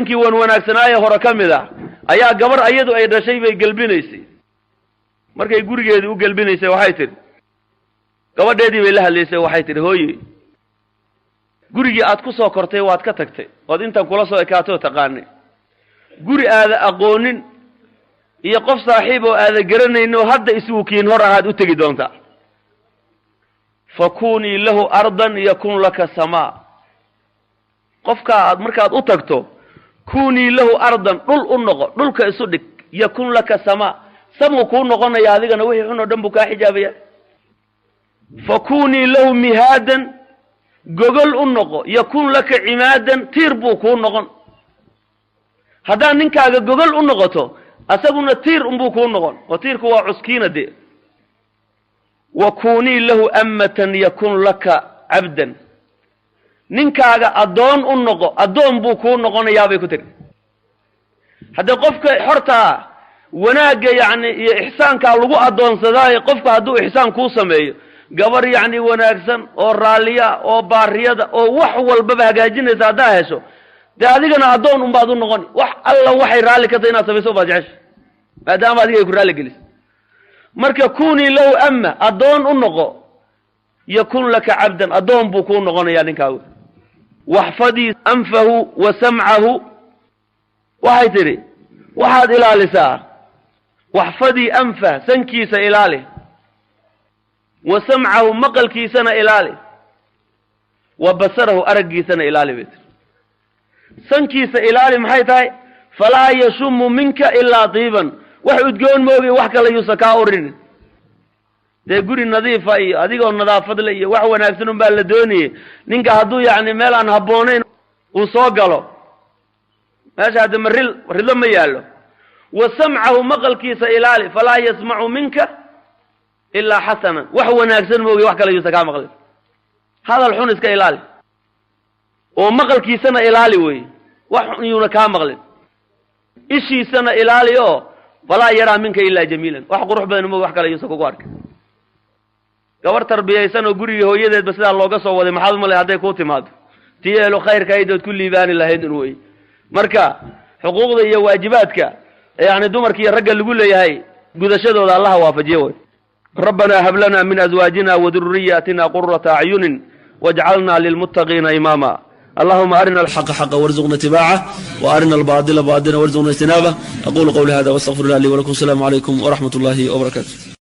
haweenkii wanaagsanaaye hore kamida ayaa gabar ayadu ay dhashay bay galbinaysay markay gurigeedii u galbinaysay waxay tiri gabadheedii bay la hadlaysay waxay tiri hooyo gurigii aad ku soo kortay waad ka tagtay oo inta kula soo ekaato taqaanay guri aada aqoonin iyo qof saaxiib oo aada garanayno hadda isugu kiin hor aad u tagi doontaa fakuni lahu ardan yakun laka samaa qofka aad markaad u tagto kuni lahu ardan dhul u noqo dhulka isu dhig yakun laka samaa samu ku noqonaya adigana wixii xun oo dhan buu ka xijaabaya fakuni lahu mihadan gogol u noqo yakun laka imaadan tir buu ku noqon hadaa ninkaaga gogol u noqoto asaguna tir buu ku noqon oo tirku waa cuskiinade وكوني له أمة يكون لك عبدا نينكاغا أدون النقو أدون بوكو نقونا يابي كتر هذا قفك حرتا وناقا يعني إحسان كالوغو أدون صداي قفك هدو إحسان كوسمي قبر يعني وناقسن أو راليا أو باريادا أو وحوال ببا هقاجين إساداهشو ده هذيقنا أدون بعضو نقوني الله وحي رالي كتينا سبيسو باجعش ما دام هذيقا يكون رالي قليس marka kuni law amma adoon u noqo yakun laka abdan adoon buu ku noqonaya ninkaagu wahfadi anfahu wa sam'ahu waxay tiri waxaad ilaalisaa wahfadi anfa sankiisa ilaali wa sam'ahu maqalkiisana ilaali wa basarahu aragiisana ilaali bit sankiisa ilaali maxay tahay fala yashum minka illa tiban waxaad goon moogi wax kale yuusa ka orin de guri nadiif ay adigoo nadaafad leh iyo wax wanaagsan baa la dooniyay ninka haduu yaani meel aan habooneyn uu soo galo meesha hada maril ma yaalo wasam'ahu maqalkiisa ilaali fala yasma'u minka illa hasana wax wanaagsan moogi wax kale yuusa ka maqlay hadal xun iska ilaali oo maqalkiisana ilaali way wax yuuna ka maqlay ishiisana ilaali oo فلا يرى منك إلا جميلا وحقروح بين مو وحكلا يوسف قارك قبر تربية سنة وقري هو يدد بس لا الله قصوا وذي محاضر ملي هذا كوتي ماد تيالو خير كايدو كل يبان الله يدنوي مركا حقوق ذي واجباتك يعني دومرك يرجع يقول لي هاي قد شدوا الله وافجيه ربنا هب لنا من أزواجنا وذرياتنا قرة أعين واجعلنا للمتقين إماما اللهم أرنا الحق حقا وارزقنا اتباعه وأرنا الباطل باطلا وارزقنا اجتنابه أقول قولي هذا واستغفر الله لي ولكم السلام عليكم ورحمة الله وبركاته.